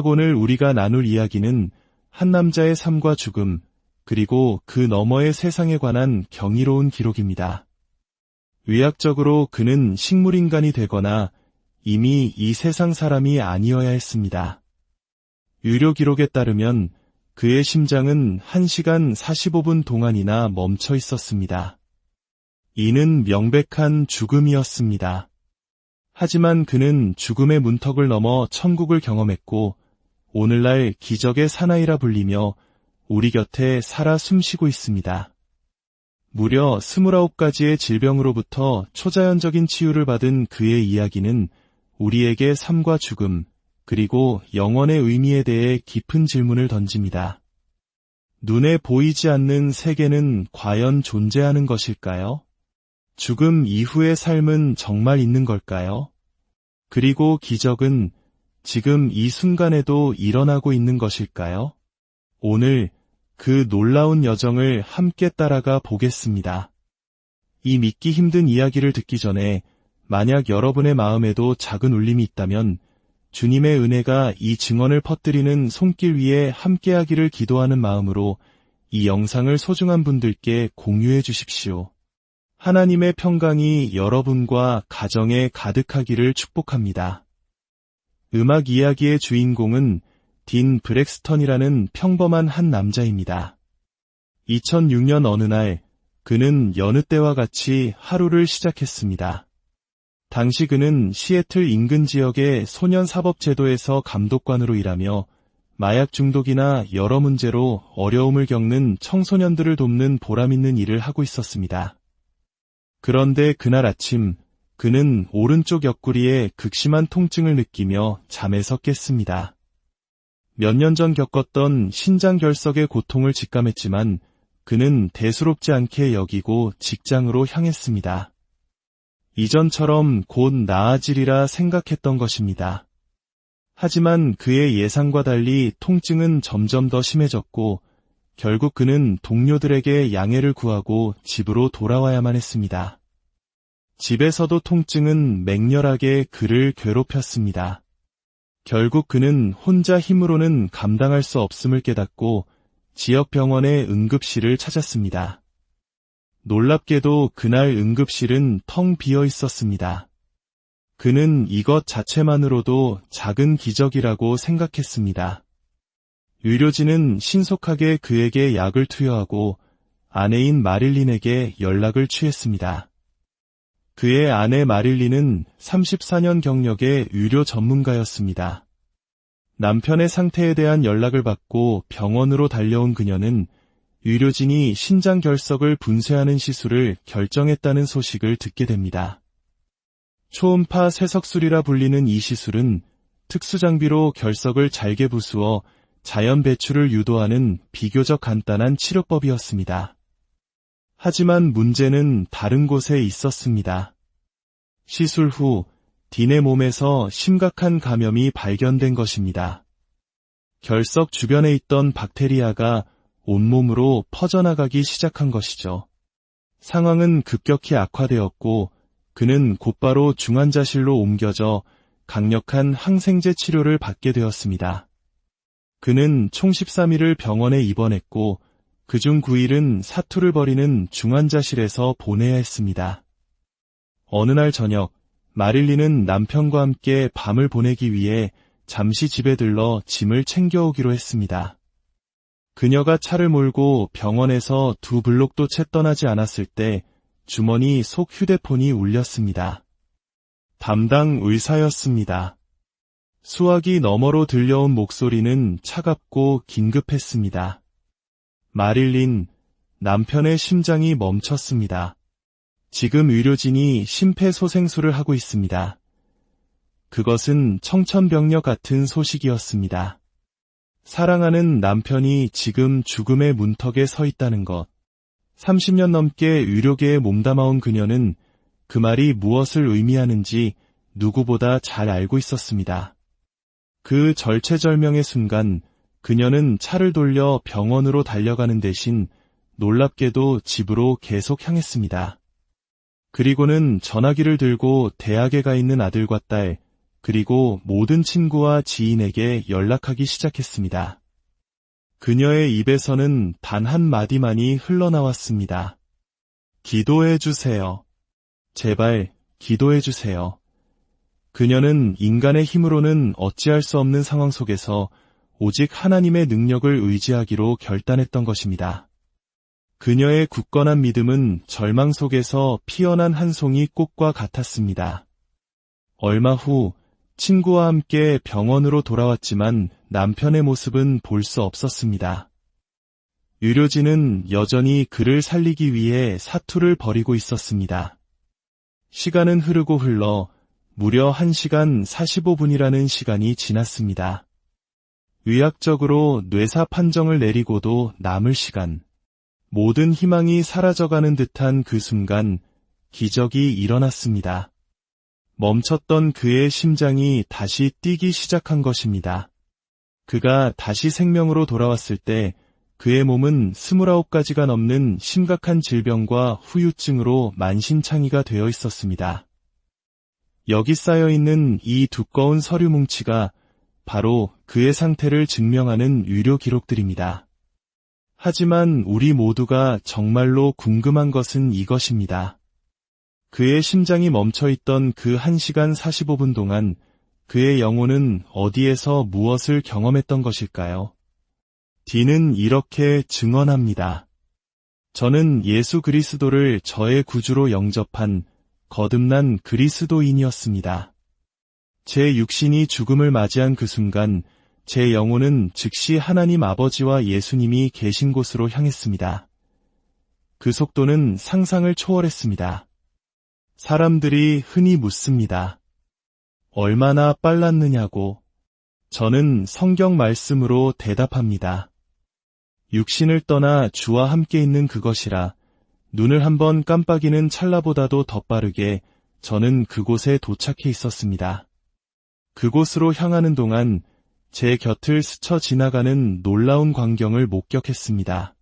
오늘 우리가 나눌 이야기는 한 남자의 삶과 죽음, 그리고 그 너머의 세상에 관한 경이로운 기록입니다. 의학적으로 그는 식물인간이 되거나 이미 이 세상 사람이 아니어야 했습니다. 유료 기록에 따르면 그의 심장은 1시간 45분 동안이나 멈춰 있었습니다. 이는 명백한 죽음이었습니다. 하지만 그는 죽음의 문턱을 넘어 천국을 경험했고 오늘날 기적의 사나이라 불리며 우리 곁에 살아 숨쉬고 있습니다. 무려 29가지의 질병으로부터 초자연적인 치유를 받은 그의 이야기는 우리에게 삶과 죽음, 그리고 영원의 의미에 대해 깊은 질문을 던집니다. 눈에 보이지 않는 세계는 과연 존재하는 것일까요? 죽음 이후의 삶은 정말 있는 걸까요? 그리고 기적은 지금 이 순간에도 일어나고 있는 것일까요? 오늘 그 놀라운 여정을 함께 따라가 보겠습니다. 이 믿기 힘든 이야기를 듣기 전에 만약 여러분의 마음에도 작은 울림이 있다면 주님의 은혜가 이 증언을 퍼뜨리는 손길 위에 함께하기를 기도하는 마음으로 이 영상을 소중한 분들께 공유해 주십시오. 하나님의 평강이 여러분과 가정에 가득하기를 축복합니다. 음악 이야기의 주인공은 딘 브렉스턴이라는 평범한 한 남자입니다. 2006년 어느 날 그는 여느 때와 같이 하루를 시작했습니다. 당시 그는 시애틀 인근 지역의 소년사법제도에서 감독관으로 일하며 마약 중독이나 여러 문제로 어려움을 겪는 청소년들을 돕는 보람있는 일을 하고 있었습니다. 그런데 그날 아침 그는 오른쪽 옆구리에 극심한 통증을 느끼며 잠에서 깼습니다. 몇 년 전 겪었던 신장결석의 고통을 직감했지만 그는 대수롭지 않게 여기고 직장으로 향했습니다. 이전처럼 곧 나아지리라 생각했던 것입니다. 하지만 그의 예상과 달리 통증은 점점 더 심해졌고 결국 그는 동료들에게 양해를 구하고 집으로 돌아와야만 했습니다. 집에서도 통증은 맹렬하게 그를 괴롭혔습니다. 결국 그는 혼자 힘으로는 감당할 수 없음을 깨닫고 지역 병원의 응급실을 찾았습니다. 놀랍게도 그날 응급실은 텅 비어 있었습니다. 그는 이것 자체만으로도 작은 기적이라고 생각했습니다. 의료진은 신속하게 그에게 약을 투여하고 아내인 마릴린에게 연락을 취했습니다. 그의 아내 마릴린은 34년 경력의 의료 전문가였습니다. 남편의 상태에 대한 연락을 받고 병원으로 달려온 그녀는 의료진이 신장결석을 분쇄하는 시술을 결정했다는 소식을 듣게 됩니다. 초음파 쇠석술이라 불리는 이 시술은 특수장비로 결석을 잘게 부수어 자연 배출을 유도하는 비교적 간단한 치료법이었습니다. 하지만 문제는 다른 곳에 있었습니다. 시술 후 딘의 몸에서 심각한 감염이 발견된 것입니다. 결석 주변에 있던 박테리아가 온몸으로 퍼져나가기 시작한 것이죠. 상황은 급격히 악화되었고 그는 곧바로 중환자실로 옮겨져 강력한 항생제 치료를 받게 되었습니다. 그는 총 13일을 병원에 입원했고 그중 9일은 사투를 벌이는 중환자실에서 보내야 했습니다. 어느 날 저녁 마릴린은 남편과 함께 밤을 보내기 위해 잠시 집에 들러 짐을 챙겨오기로 했습니다. 그녀가 차를 몰고 병원에서 2블록도 채 떠나지 않았을 때 주머니 속 휴대폰이 울렸습니다. 담당 의사였습니다. 수화기 너머로 들려온 목소리는 차갑고 긴급했습니다. 마릴린, 남편의 심장이 멈췄습니다. 지금 의료진이 심폐소생술을 하고 있습니다. 그것은 청천벽력 같은 소식이었습니다. 사랑하는 남편이 지금 죽음의 문턱에 서 있다는 것. 30년 넘게 의료계에 몸담아온 그녀는 그 말이 무엇을 의미하는지 누구보다 잘 알고 있었습니다. 그 절체절명의 순간 그녀는 차를 돌려 병원으로 달려가는 대신 놀랍게도 집으로 계속 향했습니다. 그리고는 전화기를 들고 대학에 가 있는 아들과 딸, 그리고 모든 친구와 지인에게 연락하기 시작했습니다. 그녀의 입에서는 단 한마디만이 흘러나왔습니다. 기도해 주세요. 제발 기도해 주세요. 그녀는 인간의 힘으로는 어찌할 수 없는 상황 속에서 오직 하나님의 능력을 의지하기로 결단했던 것입니다. 그녀의 굳건한 믿음은 절망 속에서 피어난 한 송이 꽃과 같았습니다. 얼마 후 친구와 함께 병원으로 돌아왔지만 남편의 모습은 볼 수 없었습니다. 의료진은 여전히 그를 살리기 위해 사투를 벌이고 있었습니다. 시간은 흐르고 흘러 무려 1시간 45분이라는 시간이 지났습니다. 의학적으로 뇌사 판정을 내리고도 남을 시간, 모든 희망이 사라져가는 듯한 그 순간 기적이 일어났습니다. 멈췄던 그의 심장이 다시 뛰기 시작한 것입니다. 그가 다시 생명으로 돌아왔을 때 그의 몸은 29가지가 넘는 심각한 질병과 후유증으로 만신창이가 되어 있었습니다. 여기 쌓여있는 이 두꺼운 서류 뭉치가 바로 그의 상태를 증명하는 의료 기록들입니다. 하지만 우리 모두가 정말로 궁금한 것은 이것입니다. 그의 심장이 멈춰있던 그 1시간 45분 동안 그의 영혼은 어디에서 무엇을 경험했던 것일까요? 디는 이렇게 증언합니다. 저는 예수 그리스도를 저의 구주로 영접한 거듭난 그리스도인이었습니다. 제 육신이 죽음을 맞이한 그 순간 제 영혼은 즉시 하나님 아버지와 예수님이 계신 곳으로 향했습니다. 그 속도는 상상을 초월했습니다. 사람들이 흔히 묻습니다. 얼마나 빨랐느냐고. 저는 성경 말씀으로 대답합니다. 육신을 떠나 주와 함께 있는 그것이라 눈을 한번 깜빡이는 찰나보다도 더 빠르게 저는 그곳에 도착해 있었습니다. 그곳으로 향하는 동안 제 곁을 스쳐 지나가는 놀라운 광경을 목격했습니다.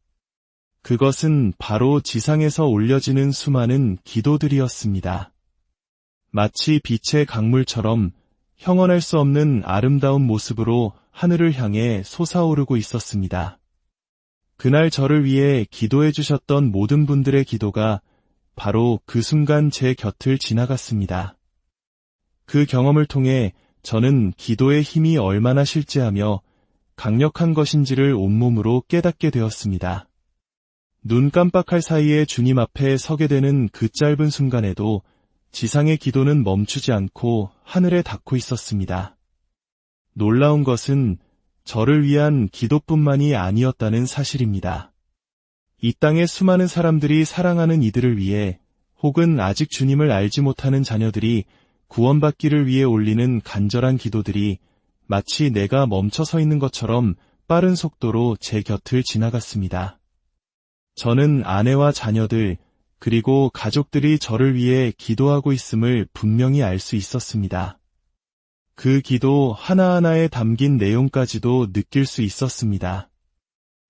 그것은 바로 지상에서 올려지는 수많은 기도들이었습니다. 마치 빛의 강물처럼 형언할 수 없는 아름다운 모습으로 하늘을 향해 솟아오르고 있었습니다. 그날 저를 위해 기도해 주셨던 모든 분들의 기도가 바로 그 순간 제 곁을 지나갔습니다. 그 경험을 통해 저는 기도의 힘이 얼마나 실제하며 강력한 것인지를 온몸으로 깨닫게 되었습니다. 눈 깜빡할 사이에 주님 앞에 서게 되는 그 짧은 순간에도 지상의 기도는 멈추지 않고 하늘에 닿고 있었습니다. 놀라운 것은 저를 위한 기도뿐만이 아니었다는 사실입니다. 이 땅의 수많은 사람들이 사랑하는 이들을 위해 혹은 아직 주님을 알지 못하는 자녀들이 구원받기를 위해 올리는 간절한 기도들이 마치 내가 멈춰 서 있는 것처럼 빠른 속도로 제 곁을 지나갔습니다. 저는 아내와 자녀들, 그리고 가족들이 저를 위해 기도하고 있음을 분명히 알 수 있었습니다. 그 기도 하나하나에 담긴 내용까지도 느낄 수 있었습니다.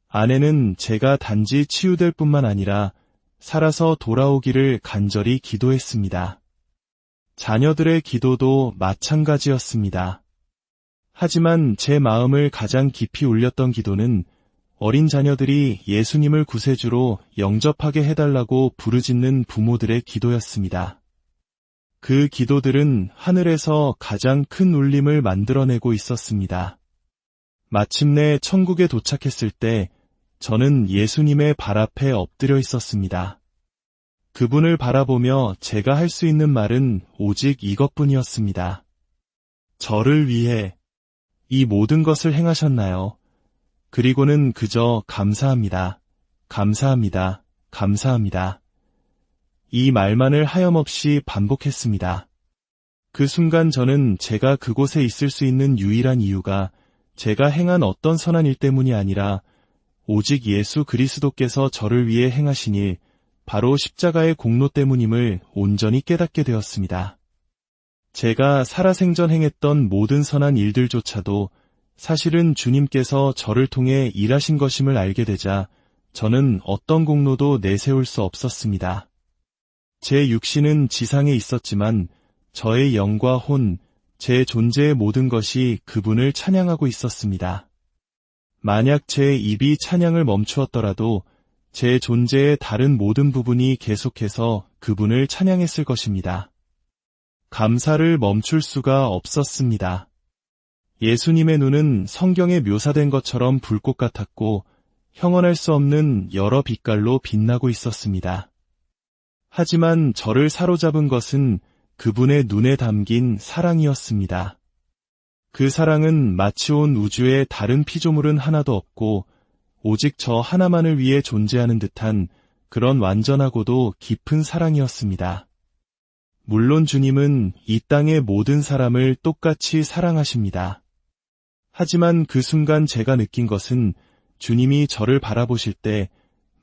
아내는 제가 단지 치유될 뿐만 아니라 살아서 돌아오기를 간절히 기도했습니다. 자녀들의 기도도 마찬가지였습니다. 하지만 제 마음을 가장 깊이 울렸던 기도는 어린 자녀들이 예수님을 구세주로 영접하게 해달라고 부르짖는 부모들의 기도였습니다. 그 기도들은 하늘에서 가장 큰 울림을 만들어내고 있었습니다. 마침내 천국에 도착했을 때 저는 예수님의 발 앞에 엎드려 있었습니다. 그분을 바라보며 제가 할 수 있는 말은 오직 이것뿐이었습니다. 저를 위해 이 모든 것을 행하셨나요? 그리고는 그저 감사합니다. 감사합니다. 감사합니다. 이 말만을 하염없이 반복했습니다. 그 순간 저는 제가 그곳에 있을 수 있는 유일한 이유가 제가 행한 어떤 선한 일 때문이 아니라 오직 예수 그리스도께서 저를 위해 행하신 일, 바로 십자가의 공로 때문임을 온전히 깨닫게 되었습니다. 제가 살아생전 행했던 모든 선한 일들조차도 사실은 주님께서 저를 통해 일하신 것임을 알게 되자 저는 어떤 공로도 내세울 수 없었습니다. 제 육신은 지상에 있었지만 저의 영과 혼, 제 존재의 모든 것이 그분을 찬양하고 있었습니다. 만약 제 입이 찬양을 멈추었더라도 제 존재의 다른 모든 부분이 계속해서 그분을 찬양했을 것입니다. 감사를 멈출 수가 없었습니다. 예수님의 눈은 성경에 묘사된 것처럼 불꽃 같았고 형언할 수 없는 여러 빛깔로 빛나고 있었습니다. 하지만 저를 사로잡은 것은 그분의 눈에 담긴 사랑이었습니다. 그 사랑은 마치 온 우주에 다른 피조물은 하나도 없고 오직 저 하나만을 위해 존재하는 듯한 그런 완전하고도 깊은 사랑이었습니다. 물론 주님은 이 땅의 모든 사람을 똑같이 사랑하십니다. 하지만 그 순간 제가 느낀 것은 주님이 저를 바라보실 때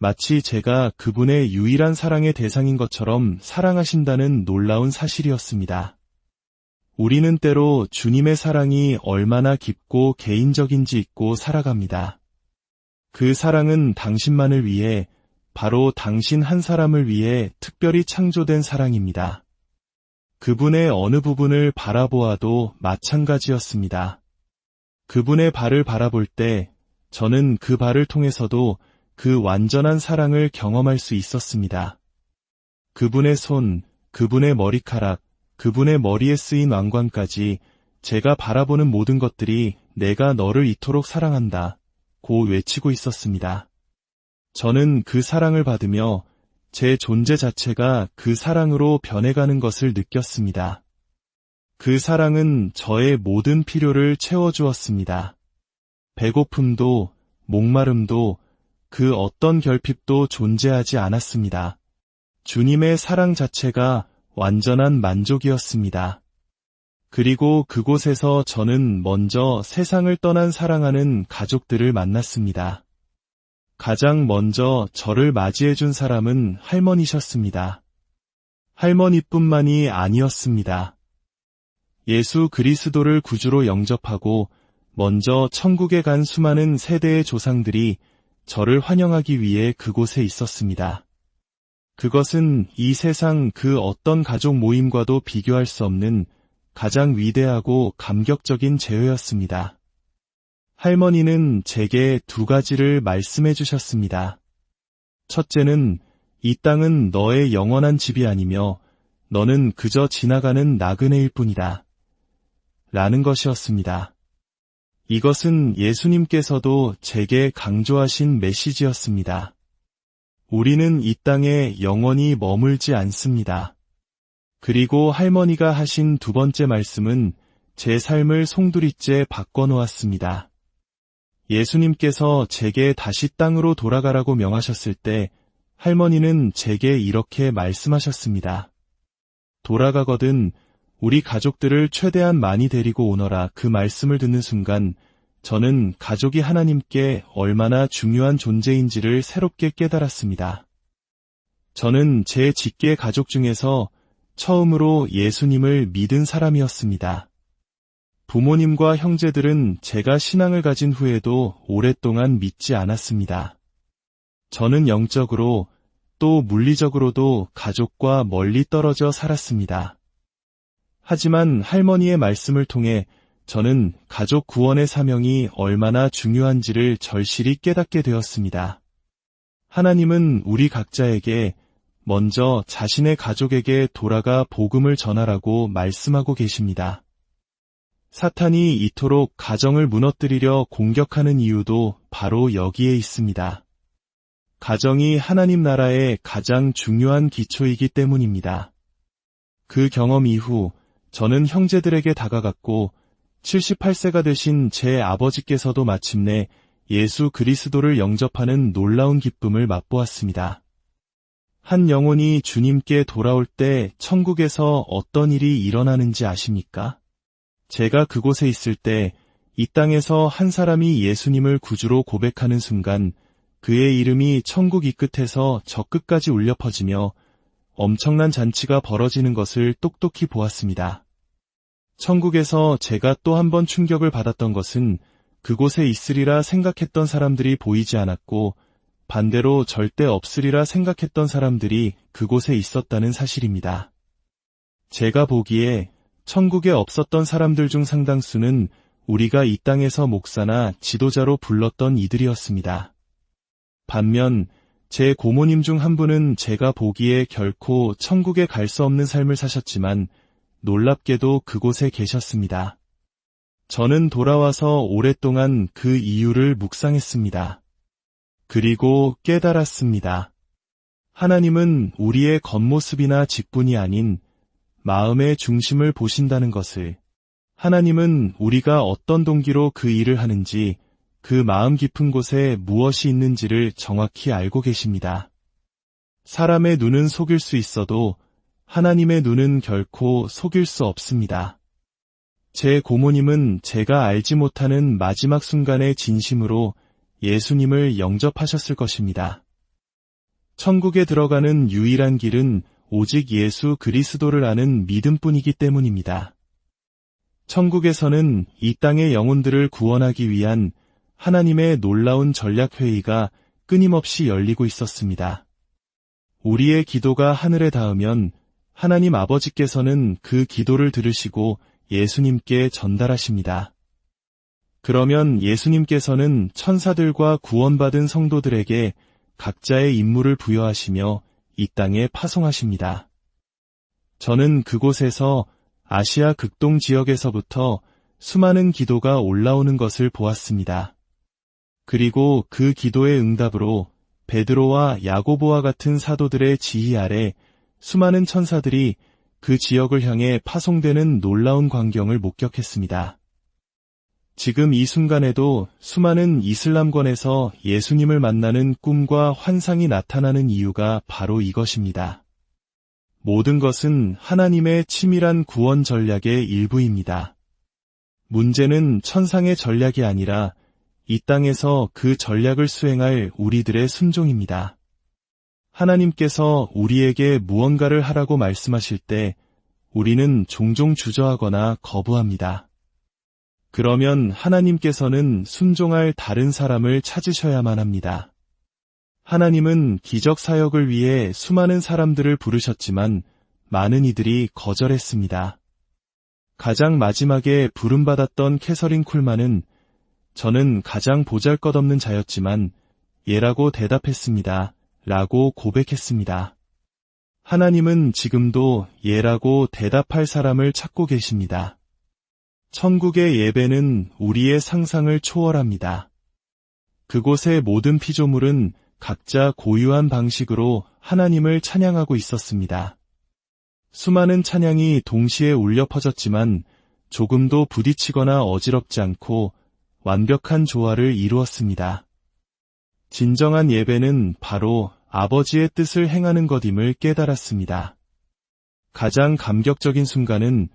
마치 제가 그분의 유일한 사랑의 대상인 것처럼 사랑하신다는 놀라운 사실이었습니다. 우리는 때로 주님의 사랑이 얼마나 깊고 개인적인지 잊고 살아갑니다. 그 사랑은 당신만을 위해, 바로 당신 한 사람을 위해 특별히 창조된 사랑입니다. 그분의 어느 부분을 바라보아도 마찬가지였습니다. 그분의 발을 바라볼 때 저는 그 발을 통해서도 그 완전한 사랑을 경험할 수 있었습니다. 그분의 손, 그분의 머리카락, 그분의 머리에 쓰인 왕관까지 제가 바라보는 모든 것들이 내가 너를 이토록 사랑한다 고 외치고 있었습니다. 저는 그 사랑을 받으며 제 존재 자체가 그 사랑으로 변해가는 것을 느꼈습니다. 그 사랑은 저의 모든 필요를 채워주었습니다. 배고픔도, 목마름도, 그 어떤 결핍도 존재하지 않았습니다. 주님의 사랑 자체가 완전한 만족이었습니다. 그리고 그곳에서 저는 먼저 세상을 떠난 사랑하는 가족들을 만났습니다. 가장 먼저 저를 맞이해준 사람은 할머니셨습니다. 할머니뿐만이 아니었습니다. 예수 그리스도를 구주로 영접하고 먼저 천국에 간 수많은 세대의 조상들이 저를 환영하기 위해 그곳에 있었습니다. 그것은 이 세상 그 어떤 가족 모임과도 비교할 수 없는 가장 위대하고 감격적인 제회였습니다. 할머니는 제게 두 가지를 말씀해 주셨습니다. 첫째는 이 땅은 너의 영원한 집이 아니며 너는 그저 지나가는 나그네일 뿐이다. 라는 것이었습니다. 이것은 예수님께서도 제게 강조하신 메시지였습니다. 우리는 이 땅에 영원히 머물지 않습니다. 그리고 할머니가 하신 두 번째 말씀은 제 삶을 송두리째 바꿔놓았습니다. 예수님께서 제게 다시 땅으로 돌아가라고 명하셨을 때 할머니는 제게 이렇게 말씀하셨습니다. 돌아가거든 우리 가족들을 최대한 많이 데리고 오너라. 그 말씀을 듣는 순간 저는 가족이 하나님께 얼마나 중요한 존재인지를 새롭게 깨달았습니다. 저는 제 직계 가족 중에서 처음으로 예수님을 믿은 사람이었습니다. 부모님과 형제들은 제가 신앙을 가진 후에도 오랫동안 믿지 않았습니다. 저는 영적으로 또 물리적으로도 가족과 멀리 떨어져 살았습니다. 하지만 할머니의 말씀을 통해 저는 가족 구원의 사명이 얼마나 중요한지를 절실히 깨닫게 되었습니다. 하나님은 우리 각자에게 먼저 자신의 가족에게 돌아가 복음을 전하라고 말씀하고 계십니다. 사탄이 이토록 가정을 무너뜨리려 공격하는 이유도 바로 여기에 있습니다. 가정이 하나님 나라의 가장 중요한 기초이기 때문입니다. 그 경험 이후 저는 형제들에게 다가갔고 78세가 되신 제 아버지께서도 마침내 예수 그리스도를 영접하는 놀라운 기쁨을 맛보았습니다. 한 영혼이 주님께 돌아올 때 천국에서 어떤 일이 일어나는지 아십니까? 제가 그곳에 있을 때 이 땅에서 한 사람이 예수님을 구주로 고백하는 순간 그의 이름이 천국 이 끝에서 저 끝까지 울려 퍼지며 엄청난 잔치가 벌어지는 것을 똑똑히 보았습니다. 천국에서 제가 또 한 번 충격을 받았던 것은 그곳에 있으리라 생각했던 사람들이 보이지 않았고 반대로 절대 없으리라 생각했던 사람들이 그곳에 있었다는 사실입니다. 제가 보기에 천국에 없었던 사람들 중 상당수는 우리가 이 땅에서 목사나 지도자로 불렀던 이들이었습니다. 반면 제 고모님 중 한 분은 제가 보기에 결코 천국에 갈 수 없는 삶을 사셨지만 놀랍게도 그곳에 계셨습니다. 저는 돌아와서 오랫동안 그 이유를 묵상했습니다. 그리고 깨달았습니다. 하나님은 우리의 겉모습이나 직분이 아닌 마음의 중심을 보신다는 것을, 하나님은 우리가 어떤 동기로 그 일을 하는지, 그 마음 깊은 곳에 무엇이 있는지를 정확히 알고 계십니다. 사람의 눈은 속일 수 있어도 하나님의 눈은 결코 속일 수 없습니다. 제 고모님은 제가 알지 못하는 마지막 순간의 진심으로 예수님을 영접하셨을 것입니다. 천국에 들어가는 유일한 길은 오직 예수 그리스도를 아는 믿음뿐이기 때문입니다. 천국에서는 이 땅의 영혼들을 구원하기 위한 하나님의 놀라운 전략회의가 끊임없이 열리고 있었습니다. 우리의 기도가 하늘에 닿으면 하나님 아버지께서는 그 기도를 들으시고 예수님께 전달하십니다. 그러면 예수님께서는 천사들과 구원받은 성도들에게 각자의 임무를 부여하시며 이 땅에 파송하십니다. 저는 그곳에서 아시아 극동 지역에서부터 수많은 기도가 올라오는 것을 보았습니다. 그리고 그 기도의 응답으로 베드로와 야고보와 같은 사도들의 지휘 아래 수많은 천사들이 그 지역을 향해 파송되는 놀라운 광경을 목격했습니다. 지금 이 순간에도 수많은 이슬람권에서 예수님을 만나는 꿈과 환상이 나타나는 이유가 바로 이것입니다. 모든 것은 하나님의 치밀한 구원 전략의 일부입니다. 문제는 천상의 전략이 아니라 이 땅에서 그 전략을 수행할 우리들의 순종입니다. 하나님께서 우리에게 무언가를 하라고 말씀하실 때 우리는 종종 주저하거나 거부합니다. 그러면 하나님께서는 순종할 다른 사람을 찾으셔야만 합니다. 하나님은 기적 사역을 위해 수많은 사람들을 부르셨지만 많은 이들이 거절했습니다. 가장 마지막에 부름받았던 캐서린 쿨만은 저는 가장 보잘것없는 자였지만 예라고 대답했습니다. 라고 고백했습니다. 하나님은 지금도 예라고 대답할 사람을 찾고 계십니다. 천국의 예배는 우리의 상상을 초월합니다. 그곳의 모든 피조물은 각자 고유한 방식으로 하나님을 찬양하고 있었습니다. 수많은 찬양이 동시에 울려 퍼졌지만 조금도 부딪히거나 어지럽지 않고 완벽한 조화를 이루었습니다. 진정한 예배는 바로 아버지의 뜻을 행하는 것임을 깨달았습니다. 가장 감격적인 순간은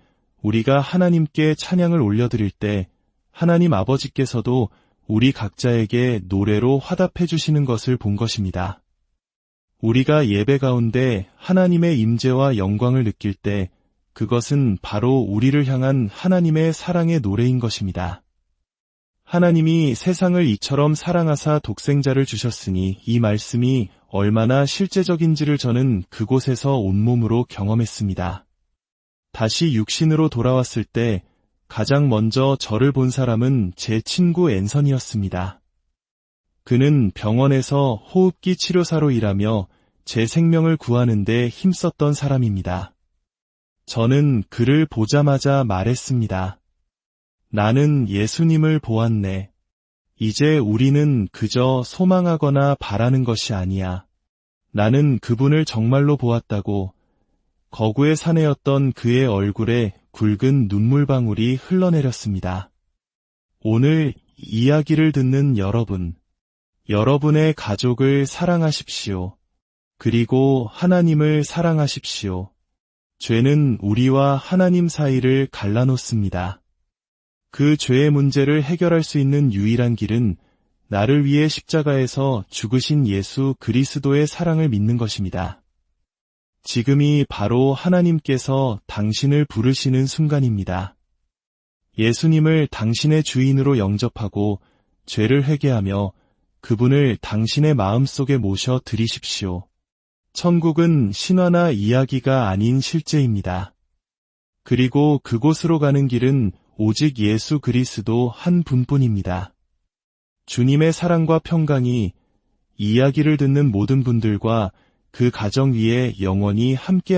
우리가 하나님께 찬양을 올려드릴 때 하나님 아버지께서도 우리 각자에게 노래로 화답해 주시는 것을 본 것입니다. 우리가 예배 가운데 하나님의 임재와 영광을 느낄 때 그것은 바로 우리를 향한 하나님의 사랑의 노래인 것입니다. 하나님이 세상을 이처럼 사랑하사 독생자를 주셨으니 이 말씀이 얼마나 실제적인지를 저는 그곳에서 온몸으로 경험했습니다. 다시 육신으로 돌아왔을 때 가장 먼저 저를 본 사람은 제 친구 앤선이었습니다. 그는 병원에서 호흡기 치료사로 일하며 제 생명을 구하는 데 힘썼던 사람입니다. 저는 그를 보자마자 말했습니다. 나는 예수님을 보았네. 이제 우리는 그저 소망하거나 바라는 것이 아니야. 나는 그분을 정말로 보았다고. 거구의 사내였던 그의 얼굴에 굵은 눈물방울이 흘러내렸습니다. 오늘 이야기를 듣는 여러분, 여러분의 가족을 사랑하십시오. 그리고 하나님을 사랑하십시오. 죄는 우리와 하나님 사이를 갈라놓습니다. 그 죄의 문제를 해결할 수 있는 유일한 길은 나를 위해 십자가에서 죽으신 예수 그리스도의 사랑을 믿는 것입니다. 지금이 바로 하나님께서 당신을 부르시는 순간입니다. 예수님을 당신의 주인으로 영접하고 죄를 회개하며 그분을 당신의 마음속에 모셔 드리십시오. 천국은 신화나 이야기가 아닌 실제입니다. 그리고 그곳으로 가는 길은 오직 예수 그리스도 한 분뿐입니다. 주님의 사랑과 평강이 이 이야기를 듣는 모든 분들과 그 가정 위에 영원히 함께하시길